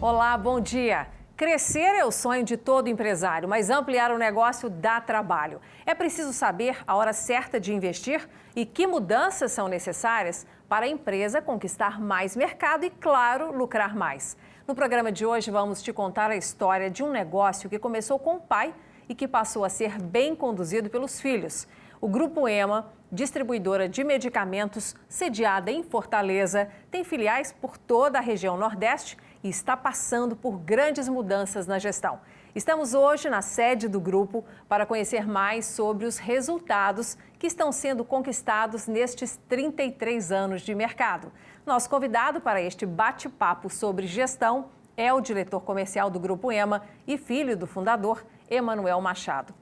Olá, bom dia. Crescer é o sonho de todo empresário, mas ampliar o negócio dá trabalho. É preciso saber a hora certa de investir e que mudanças são necessárias para a empresa conquistar mais mercado e, claro, lucrar mais. No programa de hoje, vamos te contar a história de um negócio que começou com o pai e que passou a ser bem conduzido pelos filhos. O Grupo EMA, distribuidora de medicamentos, sediada em Fortaleza, tem filiais por toda a região Nordeste e está passando por grandes mudanças na gestão. Estamos hoje na sede do grupo para conhecer mais sobre os resultados que estão sendo conquistados nestes 33 anos de mercado. Nosso convidado para este bate-papo sobre gestão é o diretor comercial do Grupo EMA e filho do fundador, Emanuel Machado.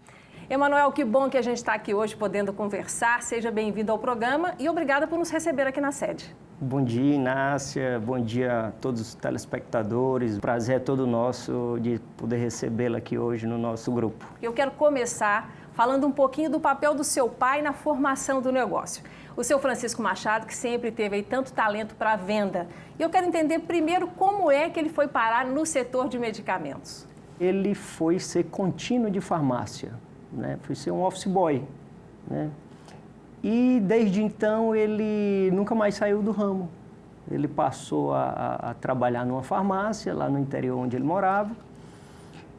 Emanuel, que bom que a gente está aqui hoje podendo conversar. Seja bem-vindo ao programa e obrigada por nos receber aqui na sede. Bom dia, Inácia. Bom dia a todos os telespectadores. O prazer é todo nosso de poder recebê-la aqui hoje no nosso grupo. Eu quero começar falando um pouquinho do papel do seu pai na formação do negócio. O seu Francisco Machado, que sempre teve aí tanto talento para a venda. E eu quero entender primeiro como é que ele foi parar no setor de medicamentos. Ele foi ser contínuo de farmácia, né? Foi ser um office boy, né? E desde então ele nunca mais saiu do ramo. Ele passou a trabalhar numa farmácia lá no interior onde ele morava.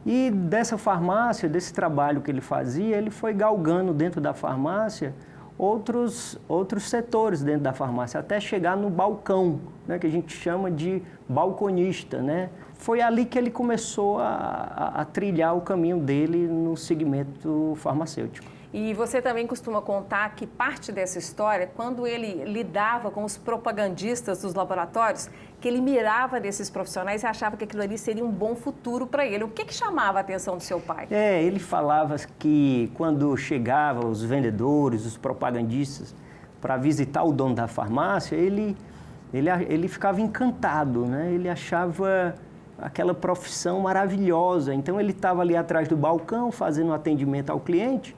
E dessa farmácia, desse trabalho que ele fazia, ele foi galgando dentro da farmácia outros setores dentro da farmácia, até chegar no balcão, né, que a gente chama de balconista, né? Foi ali que ele começou a trilhar o caminho dele no segmento farmacêutico. E você também costuma contar que parte dessa história, quando ele lidava com os propagandistas dos laboratórios, que ele mirava desses profissionais e achava que aquilo ali seria um bom futuro para ele. O que chamava a atenção do seu pai? Ele falava que quando chegavam os vendedores, os propagandistas, para visitar o dono da farmácia, ele ficava encantado, né? Ele achava aquela profissão maravilhosa. Então ele estava ali atrás do balcão fazendo atendimento ao cliente,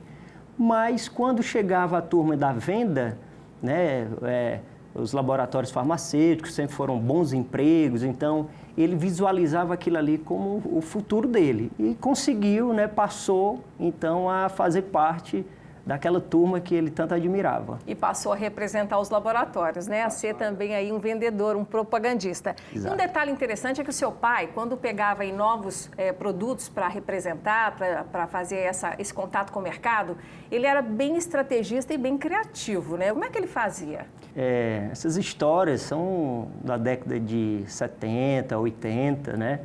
mas quando chegava a turma da venda, né, os laboratórios farmacêuticos sempre foram bons empregos, então ele visualizava aquilo ali como o futuro dele e conseguiu, né, passou então a fazer parte daquela turma que ele tanto admirava. E passou a representar os laboratórios, né? A ser também aí um vendedor, um propagandista. Exato. Um detalhe interessante é que o seu pai, quando pegava aí novos produtos para representar, para fazer esse contato com o mercado, ele era bem estrategista e bem criativo, né? Como é que ele fazia? Essas histórias são da década de 70, 80, né?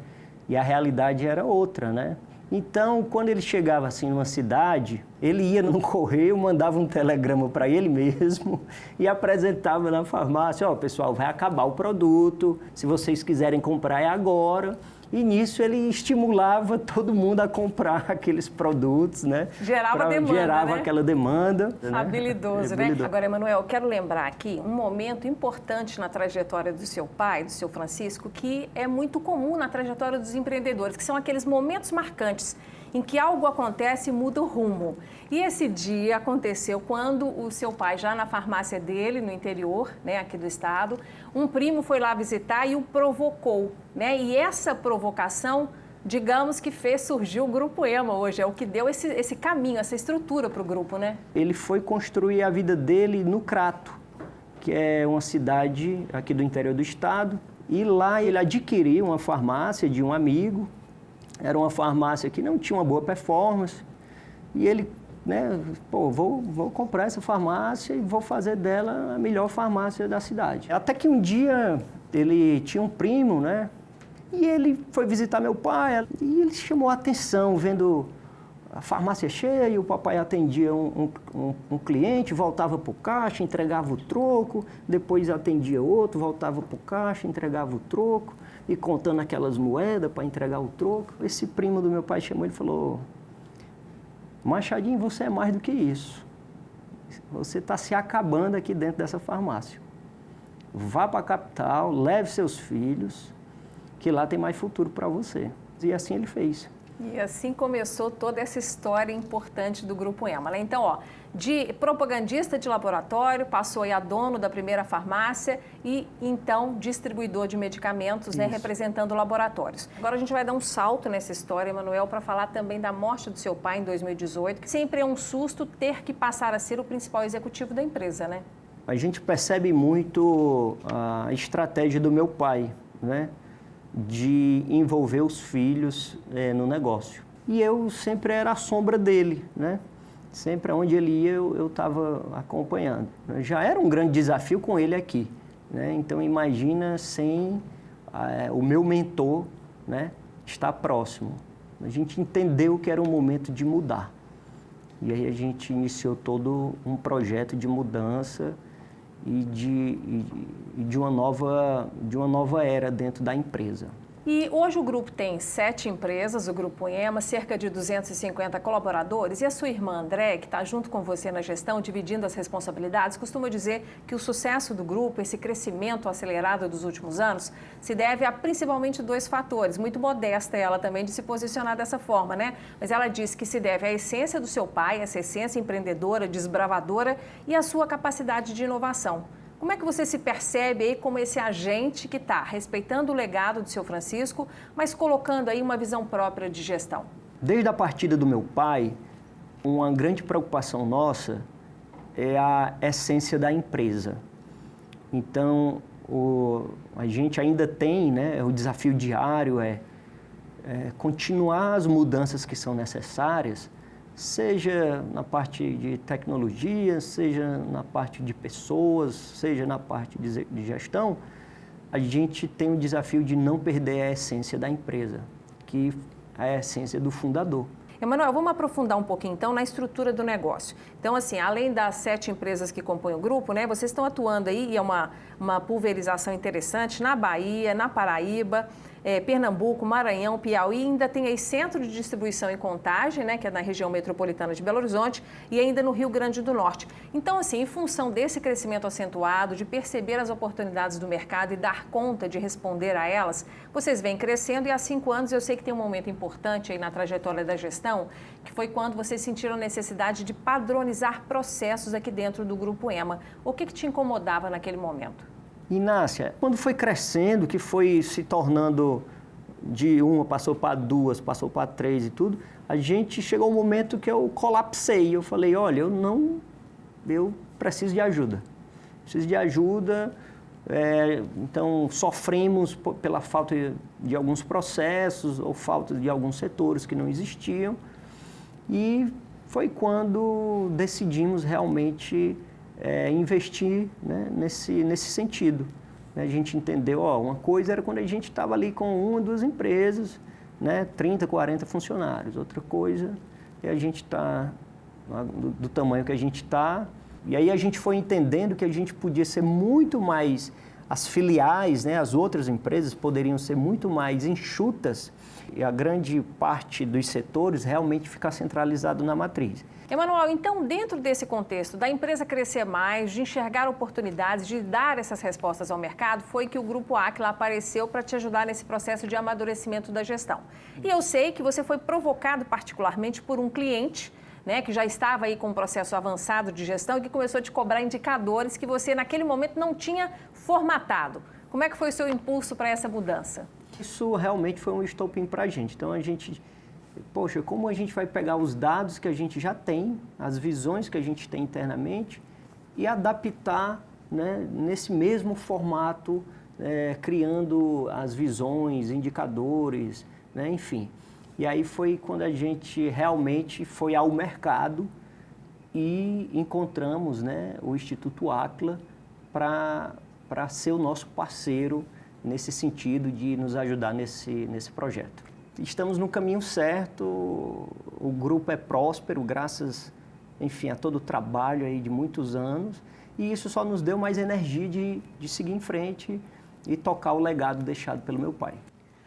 E a realidade era outra, né? Então, quando ele chegava assim numa cidade, ele ia no correio, mandava um telegrama para ele mesmo e apresentava na farmácia: ó, pessoal, vai acabar o produto, se vocês quiserem comprar é agora. E nisso ele estimulava todo mundo a comprar aqueles produtos, né? Gerava demanda, gerava né? aquela demanda. Habilidoso, né? Agora, Emanuel, eu quero lembrar aqui um momento importante na trajetória do seu pai, do seu Francisco, que é muito comum na trajetória dos empreendedores, que são aqueles momentos marcantes em que algo acontece e muda o rumo. E esse dia aconteceu quando o seu pai, já na farmácia dele, no interior, né, aqui do estado, um primo foi lá visitar e o provocou, né? E essa provocação, digamos que fez surgir o Grupo EMA hoje, é o que deu esse caminho, essa estrutura para o grupo, né? Ele foi construir a vida dele no Crato, que é uma cidade aqui do interior do estado, e lá ele adquiriu uma farmácia de um amigo. Era uma farmácia que não tinha uma boa performance e ele, né, vou comprar essa farmácia e vou fazer dela a melhor farmácia da cidade. Até que um dia ele tinha um primo, né, e ele foi visitar meu pai e ele chamou a atenção vendo a farmácia cheia e o papai atendia um cliente, voltava para o caixa, entregava o troco, depois atendia outro, voltava para o caixa, entregava o troco e contando aquelas moedas para entregar o troco. Esse primo do meu pai chamou e falou: Machadinho, você é mais do que isso. Você está se acabando aqui dentro dessa farmácia. Vá para a capital, leve seus filhos, que lá tem mais futuro para você. E assim ele fez. E assim começou toda essa história importante do Grupo EMA, né? Então, ó, de propagandista de laboratório, passou aí a dono da primeira farmácia e então distribuidor de medicamentos, né, representando laboratórios. Agora a gente vai dar um salto nessa história, Emanuel, para falar também da morte do seu pai em 2018, que sempre é um susto ter que passar a ser o principal executivo da empresa, né? A gente percebe muito a estratégia do meu pai, né, de envolver os filhos no negócio. E eu sempre era a sombra dele, né? Sempre onde ele ia eu estava acompanhando. Já era um grande desafio com ele aqui, né? Então imagina sem o meu mentor, né, estar próximo. A gente entendeu que era um momento de mudar. E aí a gente iniciou todo um projeto de mudança e de uma nova era dentro da empresa. E hoje o grupo tem 7 empresas, o Grupo EMA, cerca de 250 colaboradores. E a sua irmã André, que está junto com você na gestão, dividindo as responsabilidades, costuma dizer que o sucesso do grupo, esse crescimento acelerado dos últimos anos, se deve a principalmente 2 fatores. Muito modesta ela também de se posicionar dessa forma, né? Mas ela diz que se deve à essência do seu pai, essa essência empreendedora, desbravadora e a sua capacidade de inovação. Como é que você se percebe aí como esse agente que está respeitando o legado do seu Francisco, mas colocando aí uma visão própria de gestão? Desde a partida do meu pai, uma grande preocupação nossa é a essência da empresa. Então, a gente ainda tem, né, o desafio diário é continuar as mudanças que são necessárias, seja na parte de tecnologia, seja na parte de pessoas, seja na parte de gestão, a gente tem o desafio de não perder a essência da empresa, que é a essência do fundador. Emanuel, vamos aprofundar um pouquinho, então, na estrutura do negócio. Então, assim, além das 7 empresas que compõem o grupo, né, vocês estão atuando aí, e é uma pulverização interessante, na Bahia, na Paraíba, Pernambuco, Maranhão, Piauí, ainda tem aí centro de distribuição em Contagem, né, que é na região metropolitana de Belo Horizonte, e ainda no Rio Grande do Norte. Então, assim, em função desse crescimento acentuado, de perceber as oportunidades do mercado e dar conta de responder a elas, vocês vêm crescendo e há 5 anos eu sei que tem um momento importante aí na trajetória da gestão, que foi quando vocês sentiram a necessidade de padronizar processos aqui dentro do Grupo EMA. O que te incomodava naquele momento? Inácia, quando foi crescendo, que foi se tornando de 1, passou para 2, passou para 3 e tudo, a gente chegou um momento que eu colapsei. Eu falei, olha, eu preciso de ajuda. Preciso de ajuda, então sofremos pela falta de alguns processos ou falta de alguns setores que não existiam. E foi quando decidimos realmente investir, né, nesse sentido. A gente entendeu, uma coisa era quando a gente estava ali com 1 ou 2 empresas, né, 30, 40 funcionários. Outra coisa é a gente estar do tamanho que a gente está. E aí a gente foi entendendo que a gente podia ser muito mais, as filiais, né, as outras empresas poderiam ser muito mais enxutas e a grande parte dos setores realmente ficar centralizado na matriz. Emanuel, então, dentro desse contexto da empresa crescer mais, de enxergar oportunidades, de dar essas respostas ao mercado, foi que o Grupo Aquila apareceu para te ajudar nesse processo de amadurecimento da gestão. E eu sei que você foi provocado particularmente por um cliente, né, que já estava aí com um processo avançado de gestão e que começou a te cobrar indicadores que você, naquele momento, não tinha formatado. Como é que foi o seu impulso para essa mudança? Isso realmente foi um estopim para a gente. Então, poxa, como a gente vai pegar os dados que a gente já tem, as visões que a gente tem internamente e adaptar, né, nesse mesmo formato, criando as visões, indicadores, né, enfim. E aí foi quando a gente realmente foi ao mercado e encontramos, né, o Instituto Aquila para ser o nosso parceiro nesse sentido de nos ajudar nesse projeto. Estamos no caminho certo, o grupo é próspero, graças, enfim, a todo o trabalho aí de muitos anos, e isso só nos deu mais energia de seguir em frente e tocar o legado deixado pelo meu pai.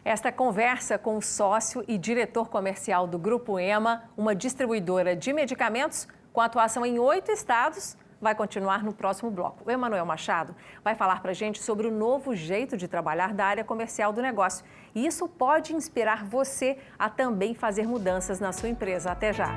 Esta conversa com o sócio e diretor comercial do Grupo EMA, uma distribuidora de medicamentos com atuação em 8 estados, vai continuar no próximo bloco. O Emanuel Machado vai falar para a gente sobre o novo jeito de trabalhar da área comercial do negócio. E isso pode inspirar você a também fazer mudanças na sua empresa. Até já!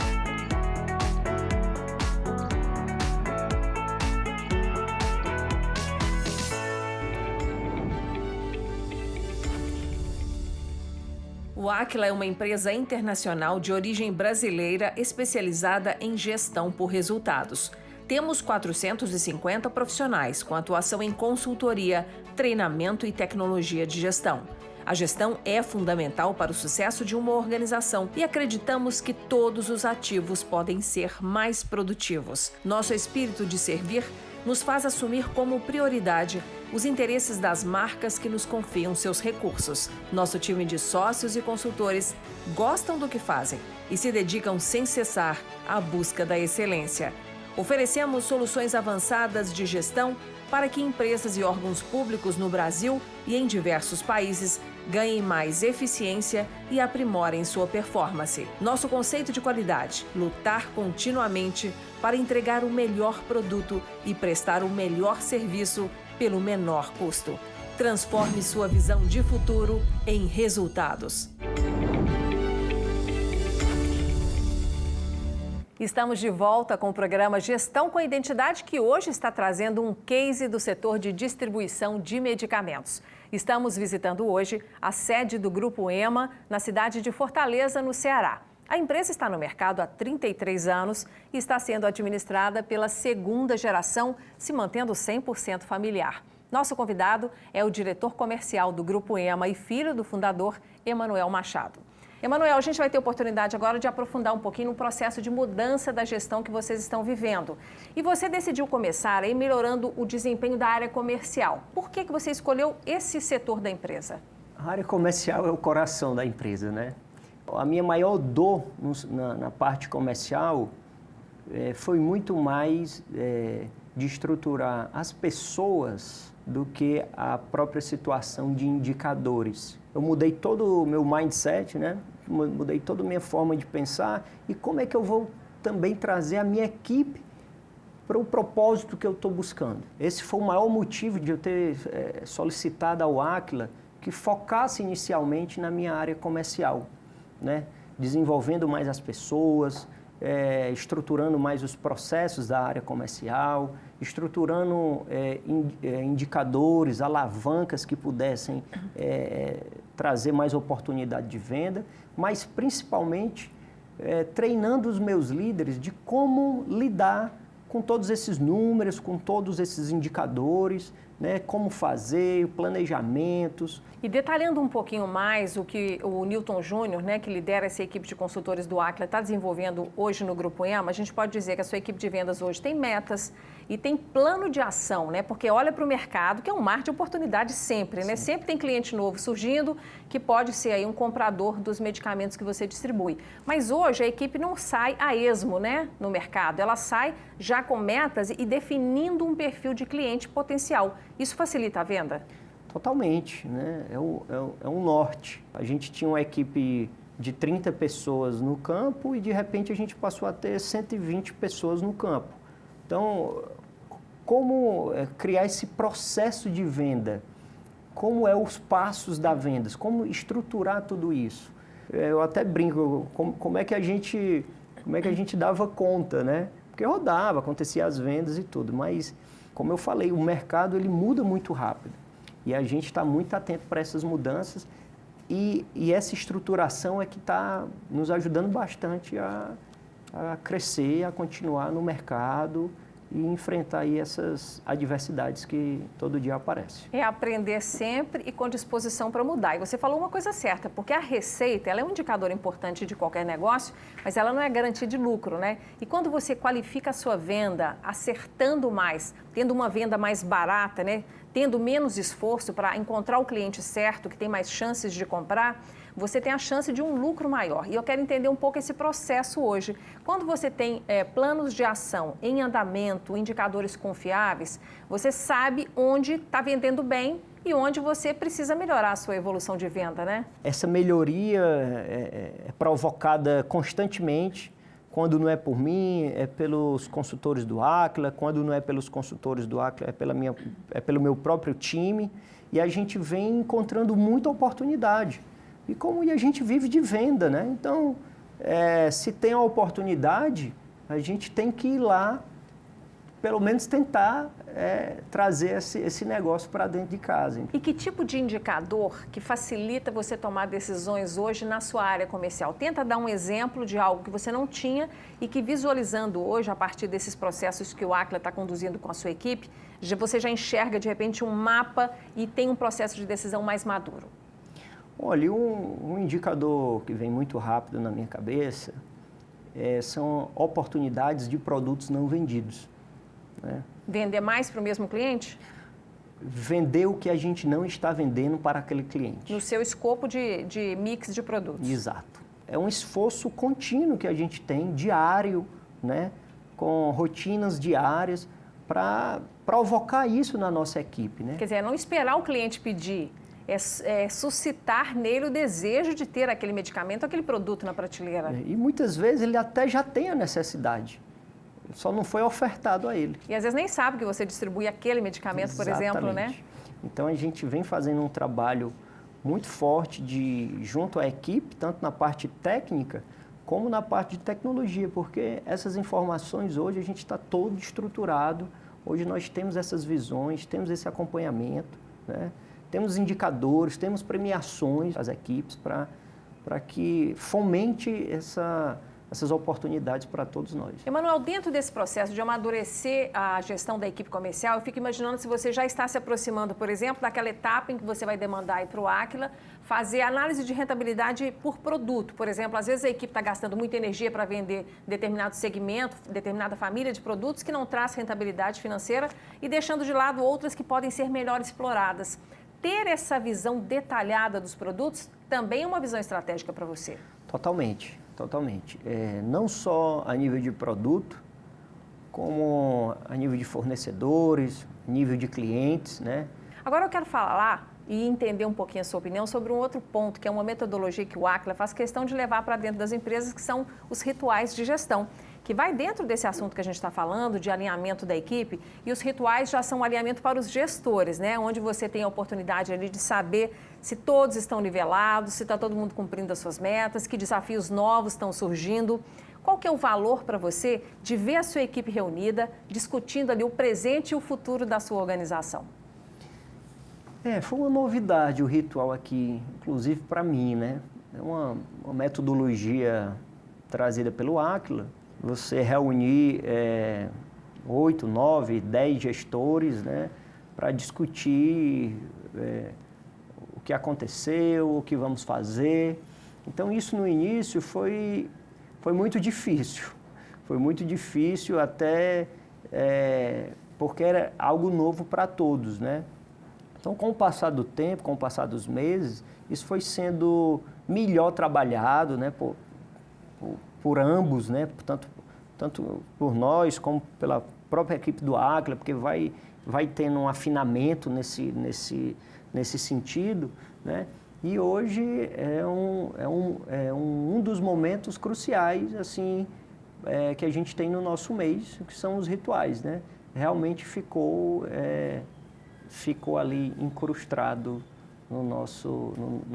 O Aquila é uma empresa internacional de origem brasileira especializada em gestão por resultados. Temos 450 profissionais com atuação em consultoria, treinamento e tecnologia de gestão. A gestão é fundamental para o sucesso de uma organização e acreditamos que todos os ativos podem ser mais produtivos. Nosso espírito de servir nos faz assumir como prioridade os interesses das marcas que nos confiam seus recursos. Nosso time de sócios e consultores gostam do que fazem e se dedicam sem cessar à busca da excelência. Oferecemos soluções avançadas de gestão para que empresas e órgãos públicos no Brasil e em diversos países ganhem mais eficiência e aprimorem sua performance. Nosso conceito de qualidade: lutar continuamente para entregar o melhor produto e prestar o melhor serviço pelo menor custo. Transforme sua visão de futuro em resultados. Estamos de volta com o programa Gestão com Identidade, que hoje está trazendo um case do setor de distribuição de medicamentos. Estamos visitando hoje a sede do Grupo EMA, na cidade de Fortaleza, no Ceará. A empresa está no mercado há 33 anos e está sendo administrada pela segunda geração, se mantendo 100% familiar. Nosso convidado é o diretor comercial do Grupo EMA e filho do fundador, Emanuel Machado. Emanuel, a gente vai ter oportunidade agora de aprofundar um pouquinho no processo de mudança da gestão que vocês estão vivendo. E você decidiu começar aí melhorando o desempenho da área comercial. Por que você escolheu esse setor da empresa? A área comercial é o coração da empresa, né? A minha maior dor na parte comercial foi muito mais de estruturar as pessoas do que a própria situação de indicadores. Eu mudei todo o meu mindset, né? Mudei toda a minha forma de pensar e como é que eu vou também trazer a minha equipe para o propósito que eu estou buscando. Esse foi o maior motivo de eu ter solicitado ao Aquila que focasse inicialmente na minha área comercial, né? Desenvolvendo mais as pessoas, estruturando mais os processos da área comercial, estruturando indicadores, alavancas que pudessem trazer mais oportunidade de venda, mas principalmente treinando os meus líderes de como lidar com todos esses números, com todos esses indicadores, né, como fazer, planejamentos. E detalhando um pouquinho mais o que o Newton Júnior, né, que lidera essa equipe de consultores do Aquila, está desenvolvendo hoje no Grupo EMA, a gente pode dizer que a sua equipe de vendas hoje tem metas e tem plano de ação, né? Porque olha para o mercado, que é um mar de oportunidades sempre, né? Sempre tem cliente novo surgindo, que pode ser aí um comprador dos medicamentos que você distribui. Mas hoje a equipe não sai a esmo, né, no mercado, ela sai já com metas e definindo um perfil de cliente potencial. Isso facilita a venda? Totalmente, né? É um norte. A gente tinha uma equipe de 30 pessoas no campo e de repente a gente passou a ter 120 pessoas no campo. Então, como criar esse processo de venda? Como os passos da venda? Como estruturar tudo isso? Eu até brinco, como é que a gente dava conta, né? Porque rodava, acontecia as vendas e tudo, mas, como eu falei, o mercado ele muda muito rápido. E a gente está muito atento para essas mudanças e essa estruturação é que está nos ajudando bastante a crescer, a continuar no mercado e enfrentar aí essas adversidades que todo dia aparecem. É aprender sempre e com disposição para mudar. E você falou uma coisa certa, porque a receita ela é um indicador importante de qualquer negócio, mas ela não é garantia de lucro, né? E quando você qualifica a sua venda, acertando mais, tendo uma venda mais barata, né? Tendo menos esforço para encontrar o cliente certo, que tem mais chances de comprar, você tem a chance de um lucro maior. E eu quero entender um pouco esse processo hoje. Quando você tem planos de ação em andamento, indicadores confiáveis, você sabe onde está vendendo bem e onde você precisa melhorar a sua evolução de venda, né? Essa melhoria é provocada constantemente, Quando não é por mim, é pelos consultores do Aquila. Quando não é pelos consultores do Aquila, é pelo meu próprio time. E a gente vem encontrando muita oportunidade. E como a gente vive de venda, né? Então, se tem a oportunidade, a gente tem que ir lá, pelo menos tentar trazer esse negócio para dentro de casa. E que tipo de indicador que facilita você tomar decisões hoje na sua área comercial? Tenta dar um exemplo de algo que você não tinha e que, visualizando hoje, a partir desses processos que o Aquila está conduzindo com a sua equipe, você já enxerga, de repente, um mapa e tem um processo de decisão mais maduro. Olha, um indicador que vem muito rápido na minha cabeça são oportunidades de produtos não vendidos. Né? Vender mais para o mesmo cliente? Vender o que a gente não está vendendo para aquele cliente. No seu escopo de mix de produtos. Exato. É um esforço contínuo que a gente tem, diário, né? Com rotinas diárias, para provocar isso na nossa equipe. Né? Quer dizer, não esperar o cliente pedir, é suscitar nele o desejo de ter aquele medicamento, aquele produto na prateleira. E muitas vezes ele até já tem a necessidade. Só não foi ofertado a ele. E às vezes nem sabe que você distribui aquele medicamento, por exemplo, né? Então a gente vem fazendo um trabalho muito forte junto à equipe, tanto na parte técnica como na parte de tecnologia, porque essas informações hoje a gente está todo estruturado. Hoje nós temos essas visões, temos esse acompanhamento, né? Temos indicadores, temos premiações às equipes para que fomente essas oportunidades para todos nós. Emanuel, dentro desse processo de amadurecer a gestão da equipe comercial, eu fico imaginando se você já está se aproximando, por exemplo, daquela etapa em que você vai demandar para o Aquila fazer análise de rentabilidade por produto. Por exemplo, às vezes a equipe está gastando muita energia para vender determinado segmento, determinada família de produtos que não traz rentabilidade financeira e deixando de lado outras que podem ser melhor exploradas. Ter essa visão detalhada dos produtos também é uma visão estratégica para você? Totalmente. Totalmente. Não só a nível de produto, como a nível de fornecedores, nível de clientes, né? Agora eu quero falar e entender um pouquinho a sua opinião sobre um outro ponto, que é uma metodologia que o Aquila faz questão de levar para dentro das empresas, que são os rituais de gestão, que vai dentro desse assunto que a gente está falando, de alinhamento da equipe, e os rituais já são um alinhamento para os gestores, né? Onde você tem a oportunidade ali de saber se todos estão nivelados, se está todo mundo cumprindo as suas metas, que desafios novos estão surgindo. Qual que é o valor para você de ver a sua equipe reunida, discutindo ali o presente e o futuro da sua organização? Foi uma novidade o ritual aqui, inclusive para mim, né? É uma metodologia trazida pelo Aquila. Você reunir 8, 9, 10 gestores, né? Para discutir o que aconteceu, o que vamos fazer. Então, isso no início foi muito difícil. Foi muito difícil até porque era algo novo para todos, né? Então, com o passar do tempo, com o passar dos meses, isso foi sendo melhor trabalhado, né? Por ambos, né? Tanto por nós como pela própria equipe do Aquila, porque vai tendo um afinamento nesse sentido, né? E hoje é um dos momentos cruciais assim que a gente tem no nosso mês, que são os rituais, né? Realmente ficou ali incrustado no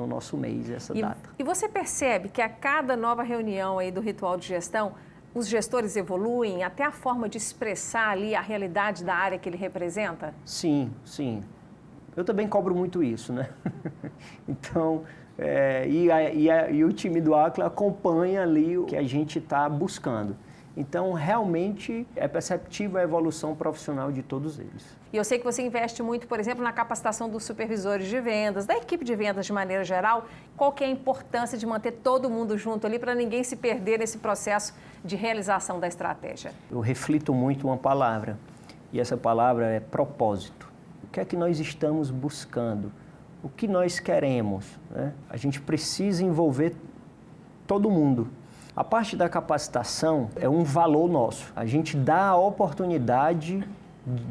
nosso mês essa data. E você percebe que a cada nova reunião aí do ritual de gestão, os gestores evoluem até a forma de expressar ali a realidade da área que ele representa? Sim, sim. Eu também cobro muito isso, né? Então, e o time do Aquila acompanha ali o que a gente está buscando. Então, realmente, é perceptível a evolução profissional de todos eles. E eu sei que você investe muito, por exemplo, na capacitação dos supervisores de vendas, da equipe de vendas de maneira geral. Qual que é a importância de manter todo mundo junto ali para ninguém se perder nesse processo de realização da estratégia? Eu reflito muito uma palavra, e essa palavra é propósito. O que é que nós estamos buscando? O que nós queremos, né? A gente precisa envolver todo mundo. A parte da capacitação é um valor nosso. A gente dá a oportunidade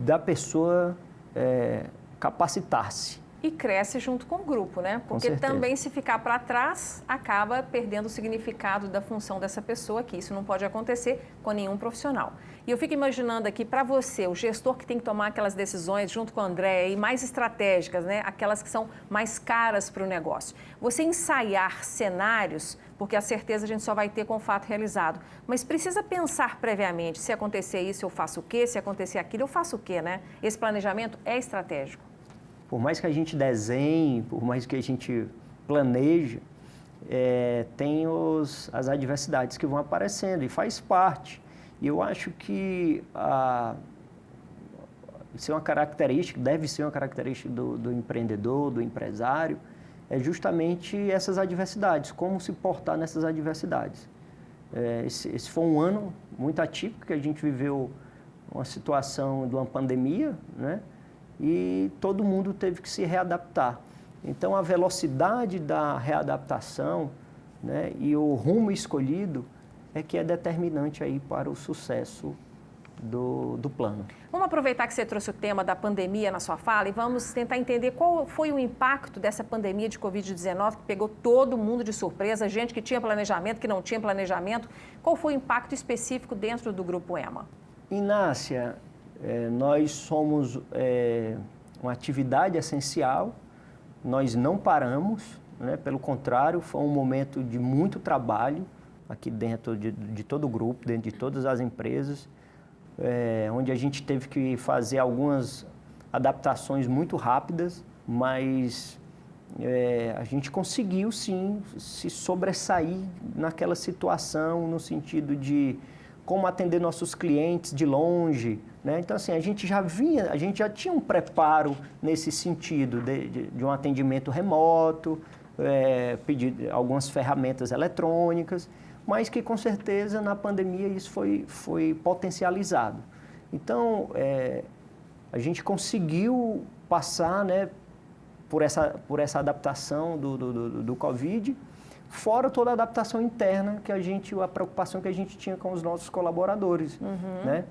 da pessoa capacitar-se. E cresce junto com o grupo, né? Porque também se ficar para trás, acaba perdendo o significado da função dessa pessoa, que isso não pode acontecer com nenhum profissional. E eu fico imaginando aqui, para você, o gestor que tem que tomar aquelas decisões junto com a Andréa e mais estratégicas, né? Aquelas que são mais caras para o negócio. Você ensaiar cenários, porque a certeza a gente só vai ter com o fato realizado. Mas precisa pensar previamente, se acontecer isso eu faço o quê? Se acontecer aquilo eu faço o quê, né? Esse planejamento é estratégico. Por mais que a gente desenhe, por mais que a gente planeje, tem as adversidades que vão aparecendo e faz parte. E eu acho que isso é uma característica, deve ser uma característica do empreendedor, do empresário, é justamente essas adversidades, como se portar nessas adversidades. Esse foi um ano muito atípico, que a gente viveu uma situação de uma pandemia, né? E todo mundo teve que se readaptar. Então, a velocidade da readaptação, né, e o rumo escolhido é que é determinante aí para o sucesso do plano. Vamos aproveitar que você trouxe o tema da pandemia na sua fala e vamos tentar entender qual foi o impacto dessa pandemia de Covid-19 que pegou todo mundo de surpresa, gente que tinha planejamento, que não tinha planejamento. Qual foi o impacto específico dentro do Grupo EMA? Inácia, nós somos uma atividade essencial, nós não paramos, né? Pelo contrário, foi um momento de muito trabalho aqui dentro de todo o grupo, dentro de todas as empresas, onde a gente teve que fazer algumas adaptações muito rápidas, mas a gente conseguiu sim se sobressair naquela situação, no sentido de como atender nossos clientes de longe, né? Então, assim, a gente já tinha um preparo nesse sentido de um atendimento remoto, pedir algumas ferramentas eletrônicas, mas que com certeza na pandemia isso foi potencializado. Então, a gente conseguiu passar, né, por essa adaptação do Covid, fora toda a adaptação interna a preocupação que a gente tinha com os nossos colaboradores, né?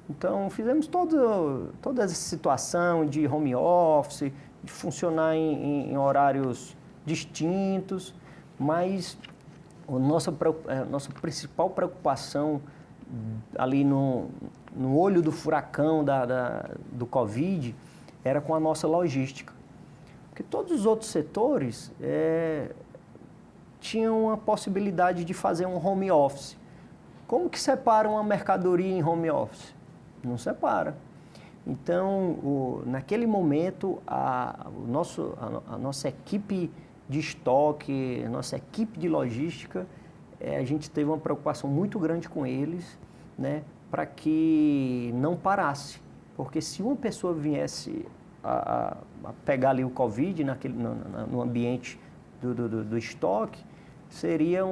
Então, fizemos toda essa situação de home office, de funcionar em horários distintos, mas a nossa principal preocupação ali no olho do furacão do Covid era com a nossa logística. Porque todos os outros setores tinham a possibilidade de fazer um home office. Como que separa uma mercadoria em home office? Não separa. Então, naquele momento, a nossa equipe de estoque, a nossa equipe de logística, a gente teve uma preocupação muito grande com eles, né, para que não parasse. Porque se uma pessoa viesse a pegar ali o Covid no ambiente do estoque, seria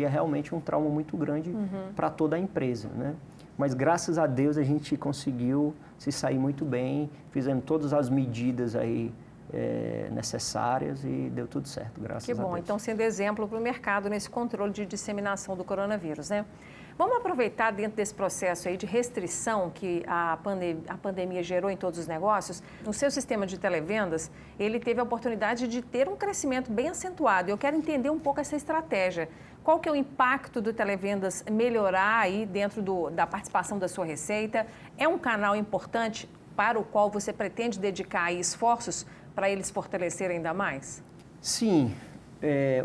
realmente um trauma muito grande para toda a empresa, né? Mas graças a Deus a gente conseguiu se sair muito bem, fizemos todas as medidas aí necessárias e deu tudo certo, graças a Deus. Que bom, então sendo exemplo para o mercado nesse controle de disseminação do coronavírus, né? Vamos aproveitar dentro desse processo aí de restrição que a pandemia gerou em todos os negócios. No seu sistema de televendas, ele teve a oportunidade de ter um crescimento bem acentuado. Eu quero entender um pouco essa estratégia. Qual que é o impacto do televendas melhorar aí dentro da participação da sua receita? É um canal importante para o qual você pretende dedicar aí esforços para eles fortalecerem ainda mais? Sim,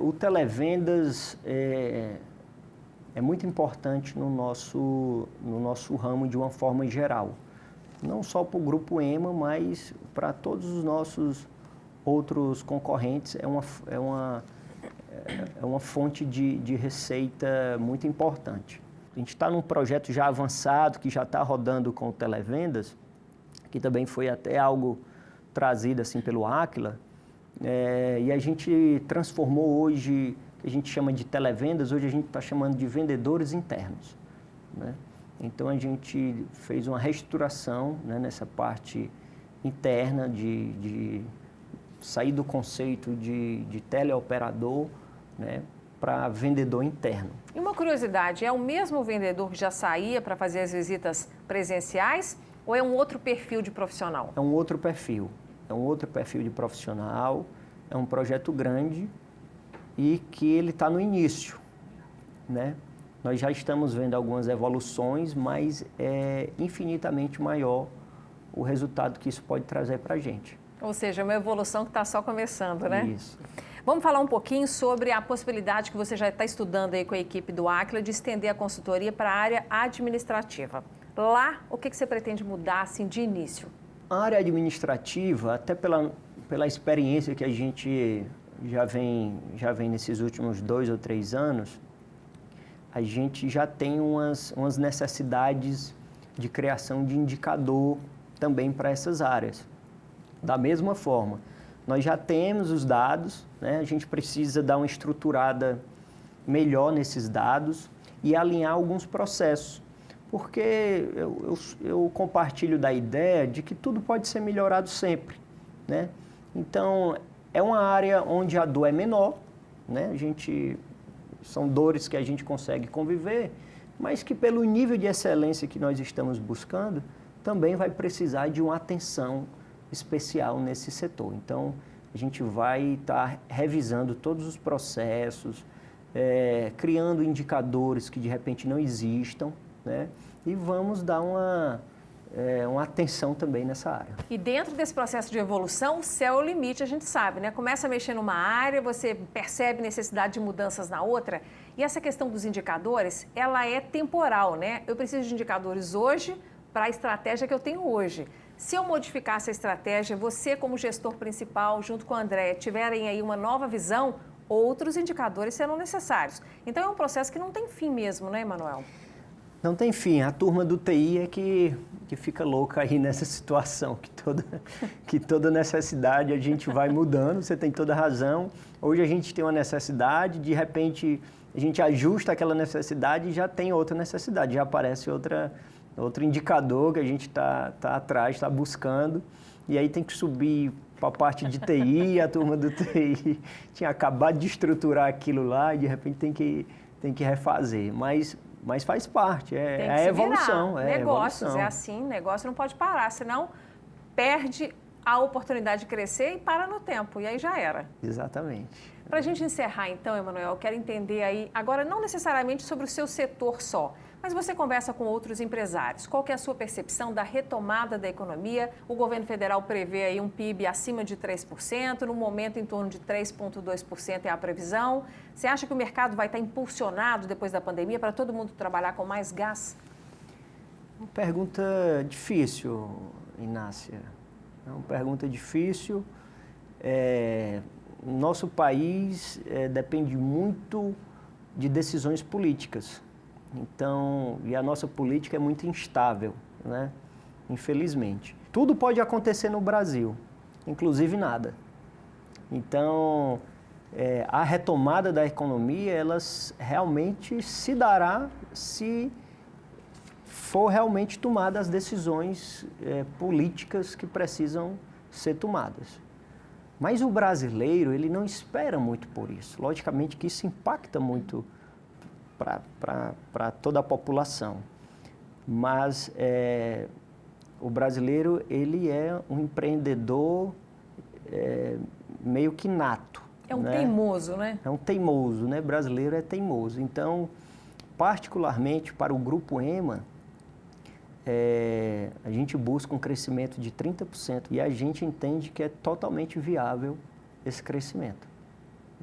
o televendas é muito importante no nosso ramo de uma forma geral. Não só para o Grupo EMA, mas para todos os nossos outros concorrentes. É uma fonte de receita muito importante. A gente está num projeto já avançado, que já está rodando com o televendas, que também foi até algo trazido assim pelo Aquila, e a gente transformou hoje, que a gente chama de televendas, hoje a gente está chamando de vendedores internos, né? Então a gente fez uma reestruturação, né, nessa parte interna de sair do conceito de teleoperador, né, para vendedor interno. E uma curiosidade, é o mesmo vendedor que já saía para fazer as visitas presenciais ou é um outro perfil de profissional? É um outro perfil. um outro perfil de profissional, é um projeto grande e que ele está no início, né? Nós já estamos vendo algumas evoluções, mas é infinitamente maior o resultado que isso pode trazer para a gente. Ou seja, é uma evolução que está só começando, né? Isso. Vamos falar um pouquinho sobre a possibilidade que você já está estudando aí com a equipe do Aquila de estender a consultoria para a área administrativa. Lá, o que você pretende mudar assim, de início? A área administrativa, até pela experiência que a gente já vem nesses últimos 2 ou 3 anos, a gente já tem umas necessidades de criação de indicador também para essas áreas. Da mesma forma, nós já temos os dados, né? A gente precisa dar uma estruturada melhor nesses dados e alinhar alguns processos, porque eu compartilho da ideia de que tudo pode ser melhorado sempre, né? Então, é uma área onde a dor é menor, né? São dores que a gente consegue conviver, mas que pelo nível de excelência que nós estamos buscando, também vai precisar de uma atenção especial nesse setor. Então, a gente vai estar revisando todos os processos, criando indicadores que de repente não existam, né? E vamos dar uma atenção também nessa área. E dentro desse processo de evolução, o céu é o limite, a gente sabe, né? Começa a mexer numa área, você percebe necessidade de mudanças na outra, e essa questão dos indicadores, ela é temporal, né? Eu preciso de indicadores hoje para a estratégia que eu tenho hoje. Se eu modificar essa estratégia, você como gestor principal, junto com a Andréia, tiverem aí uma nova visão, outros indicadores serão necessários. Então é um processo que não tem fim mesmo, né, Emanuel? Não tem fim. A turma do TI é que fica louca aí nessa situação, que toda necessidade a gente vai mudando, você tem toda a razão. Hoje a gente tem uma necessidade, de repente a gente ajusta aquela necessidade e já tem outra necessidade, já aparece outro indicador que a gente tá atrás, está buscando, e aí tem que subir para a parte de TI, a turma do TI tinha acabado de estruturar aquilo lá e de repente tem que refazer, mas faz parte, é a evolução. Negócios, é assim, negócio não pode parar, senão perde a oportunidade de crescer e para no tempo, e aí já era. Exatamente. Para a gente encerrar então, Emanuel, eu quero entender aí, agora não necessariamente sobre o seu setor só, mas você conversa com outros empresários. Qual que é a sua percepção da retomada da economia? O governo federal prevê aí um PIB acima de 3%, no momento em torno de 3,2% é a previsão. Você acha que o mercado vai estar impulsionado depois da pandemia para todo mundo trabalhar com mais gás? Uma pergunta difícil, Inácia. É uma pergunta difícil. Nosso país depende muito de decisões políticas. Então, e a nossa política é muito instável, né? Infelizmente. Tudo pode acontecer no Brasil, inclusive nada. Então, a retomada da economia, elas realmente se dará se for realmente tomadas as decisões políticas que precisam ser tomadas. Mas o brasileiro, ele não espera muito por isso. Logicamente que isso impacta muito para toda a população. Mas o brasileiro, ele é um empreendedor meio que nato. É um teimoso, né? É um teimoso, né? Brasileiro é teimoso. Então, particularmente para o Grupo EMA, a gente busca um crescimento de 30% e a gente entende que é totalmente viável esse crescimento.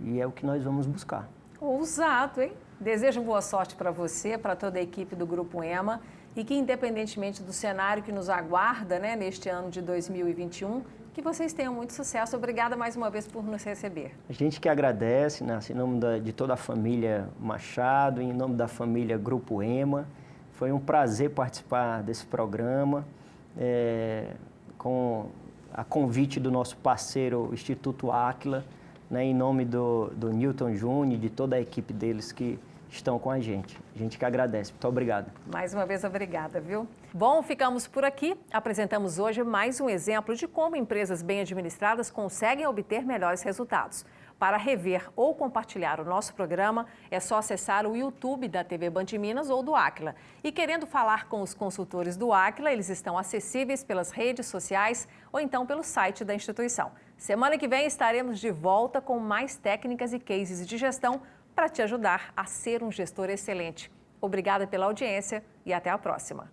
E é o que nós vamos buscar. Ousado, hein? Desejo boa sorte para você, para toda a equipe do Grupo EMA e que, independentemente do cenário que nos aguarda, né, neste ano de 2021, que vocês tenham muito sucesso. Obrigada mais uma vez por nos receber. A gente que agradece, né, em nome de toda a família Machado, em nome da família Grupo EMA. Foi um prazer participar desse programa, com a convite do nosso parceiro Instituto Aquila, né, em nome do Newton Júnior e de toda a equipe deles que estão com a gente. A gente que agradece. Muito obrigado. Mais uma vez, obrigada, viu? Bom, ficamos por aqui. Apresentamos hoje mais um exemplo de como empresas bem administradas conseguem obter melhores resultados. Para rever ou compartilhar o nosso programa, é só acessar o YouTube da TV Band Minas ou do Aquila. E querendo falar com os consultores do Aquila, eles estão acessíveis pelas redes sociais ou então pelo site da instituição. Semana que vem estaremos de volta com mais técnicas e cases de gestão para te ajudar a ser um gestor excelente. Obrigada pela audiência e até a próxima.